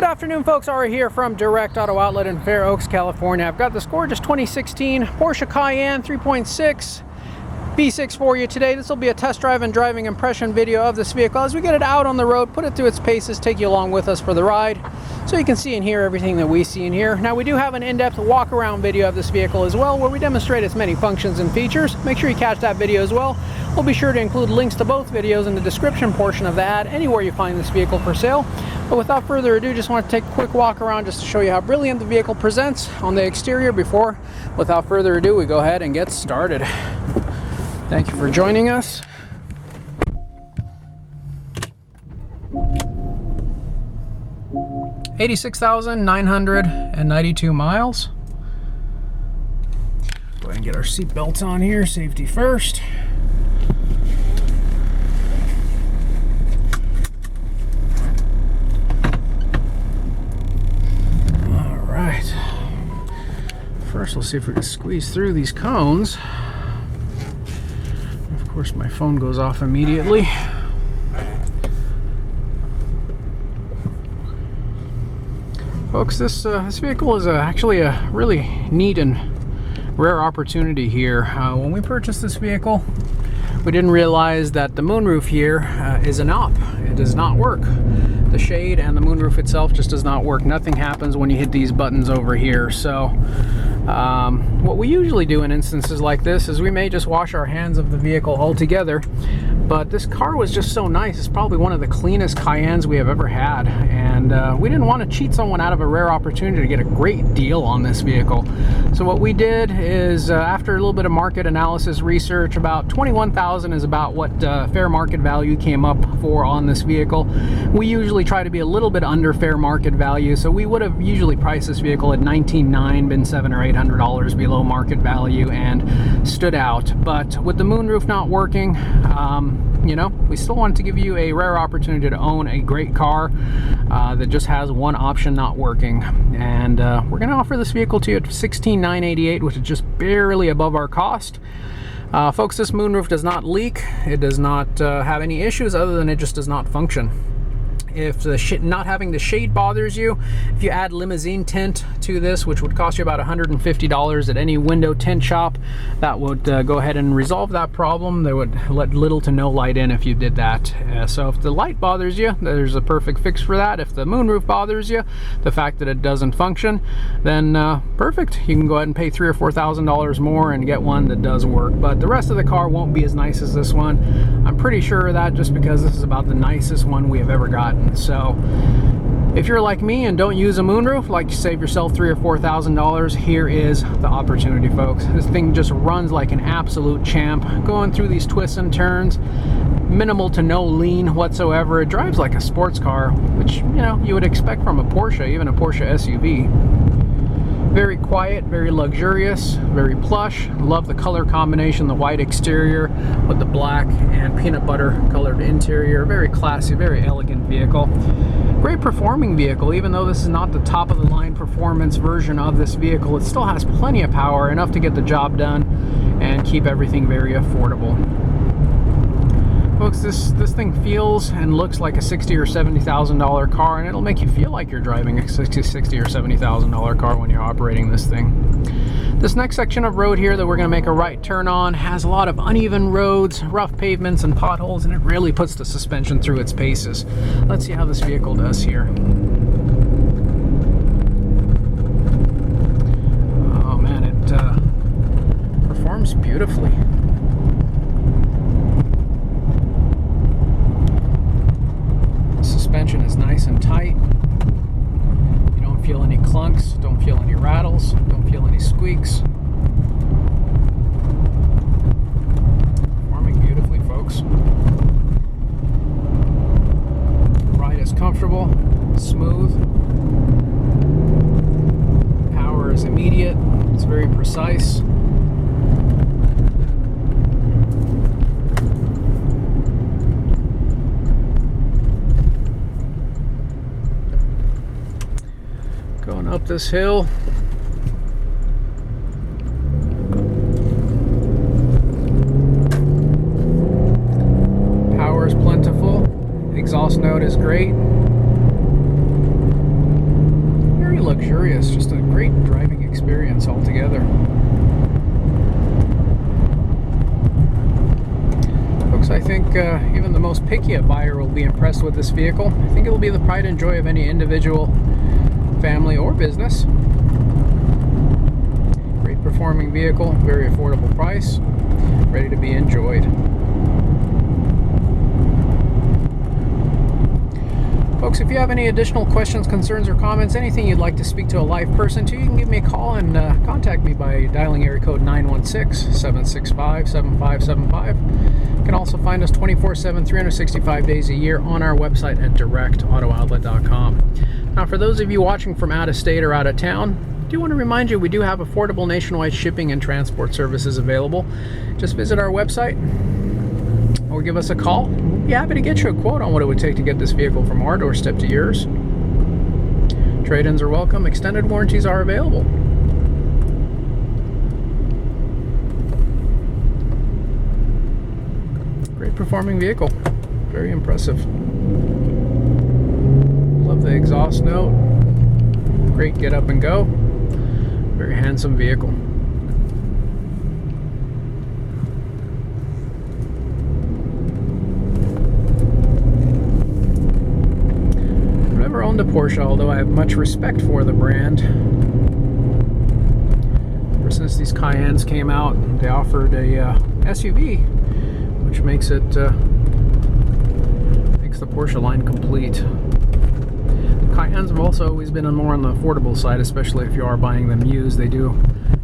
Good afternoon, folks. Ari here from Direct Auto Outlet in Fair Oaks, California. I've got this gorgeous 2016 Porsche Cayenne 3.6 V6 for you today. This will be a test drive and driving impression video of this vehicle as we get it out on the road, put it through its paces, take you along with us for the ride so you can see and hear everything that we see and hear. Now, we do have an in-depth walk-around video of this vehicle as well, where we demonstrate its many functions and features. Make sure you catch that video as well. We'll be sure to include links to both videos in the description portion of the ad, anywhere you find this vehicle for sale. But without further ado, just want to take a quick walk around just to show you how brilliant the vehicle presents on the exterior before, without further ado, we go ahead and get started. Thank you for joining us. $86,992 miles. Go ahead and get our seat belts on here, safety first. All right. First, we'll see if we can squeeze through these cones. Of course, my phone goes off immediately. Folks, this vehicle is actually a really neat and rare opportunity here. When we purchased this vehicle, we didn't realize that the moonroof here is an op. It does not work. The shade and the moonroof itself just does not work. Nothing happens when you hit these buttons over here. So what we usually do in instances like this is we may just wash our hands of the vehicle altogether. But this car was just so nice. It's probably one of the cleanest Cayennes we have ever had. And we didn't want to cheat someone out of a rare opportunity to get a great deal on this vehicle. So what we did is, after a little bit of market analysis research, about $21,000 is about what fair market value came up for on this vehicle. We usually try to be a little bit under fair market value. So we would have usually priced this vehicle at $19,900, been $700 or $800 below market value, and stood out. But with the moonroof not working, you know, we still wanted to give you a rare opportunity to own a great car that just has one option not working. And we're going to offer this vehicle to you at $16,988, which is just barely above our cost. Folks, this moonroof does not leak. It does not have any issues other than it just does not function. If the not having the shade bothers you, if you add limousine tint to this, which would cost you about $150 at any window tint shop, that would go ahead and resolve that problem. They would let little to no light in if you did that. So if the light bothers you, there's a perfect fix for that. If the moonroof bothers you, the fact that it doesn't function, then perfect. You can go ahead and pay $3,000 or $4,000 more and get one that does work. But the rest of the car won't be as nice as this one. I'm pretty sure of that, just because this is about the nicest one we have ever gotten. So if you're like me and don't use a moonroof, like to save yourself $3,000 or $4,000, here is the opportunity, folks. This thing just runs like an absolute champ, going through these twists and turns, minimal to no lean whatsoever. It drives like a sports car, which, you know, you would expect from a Porsche, even a Porsche SUV. Very quiet, very luxurious, very plush. Love the color combination, the white exterior with the black and peanut butter colored interior. Very classy, very elegant vehicle. Great performing vehicle. Even though this is not the top of the line performance version of this vehicle, it still has plenty of power, enough to get the job done and keep everything very affordable. Folks, this thing feels and looks like a $60,000 or $70,000 car, and it'll make you feel like you're driving a $60,000 or $70,000 car when you're operating this thing. This next section of road here that we're going to make a right turn on has a lot of uneven roads, rough pavements, and potholes, and it really puts the suspension through its paces. Let's see how this vehicle does here. Oh man, it performs beautifully. Suspension is nice and tight. You don't feel any clunks, don't feel any rattles, don't feel any squeaks. Performing beautifully, folks. Ride is comfortable, smooth. Power is immediate, it's very precise. Going up this hill. Power is plentiful. Exhaust note is great. luxurious. Just a great driving experience altogether. Folks, I think even the most picky buyer will be impressed with this vehicle. I think it will be the pride and joy of any individual, family, or business. Great performing vehicle, very affordable price, ready to be enjoyed. Folks, if you have any additional questions, concerns, or comments, anything you'd like to speak to a live person to, you can give me a call and contact me by dialing area code 916-765-7575. You can also find us 24/7, 365 days a year on our website at directautooutlet.com. Now, for those of you watching from out of state or out of town, I do want to remind you we do have affordable nationwide shipping and transport services available. Just visit our website or give us a call. We'll be happy to get you a quote on what it would take to get this vehicle from our doorstep to yours. Trade-ins are welcome. Extended warranties are available. Great performing vehicle. Very impressive. Love the exhaust note. Great get up and go. Very handsome vehicle. Owned a Porsche, although I have much respect for the brand. Ever since these Cayennes came out, they offered a SUV, which makes it makes the Porsche line complete. The Cayennes have also always been more on the affordable side, especially if you are buying them used. They do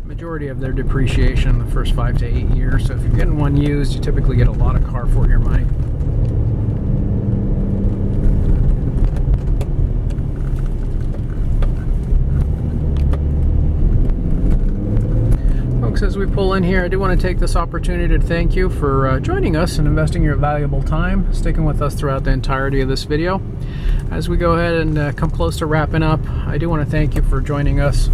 majority of their depreciation the first 5 to 8 years. So if you're getting one used, you typically get a lot of car for your money. As we pull in here, I do want to take this opportunity to thank you for joining us and investing your valuable time, sticking with us throughout the entirety of this video. As we go ahead and come close to wrapping up, I do want to thank you for joining us,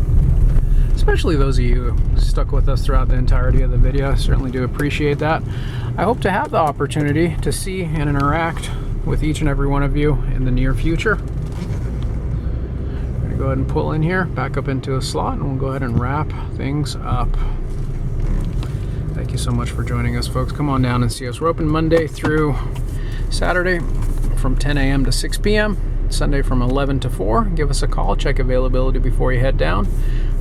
especially those of you who stuck with us throughout the entirety of the video. I certainly do appreciate that. I hope to have the opportunity to see and interact with each and every one of you in the near future. I'm going to go ahead and pull in here, back up into a slot, and we'll go ahead and wrap things up. Thank you so much for joining us, folks. Come on down and see us. We're open Monday through Saturday from 10 a.m. to 6 p.m. Sunday from 11 to 4. Give us a call. Check availability before you head down.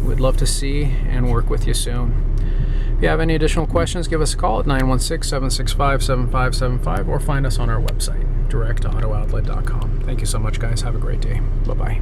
We'd love to see and work with you soon. If you have any additional questions, give us a call at 916-765-7575 or find us on our website, directautooutlet.com. Thank you so much, guys. Have a great day. Bye-bye.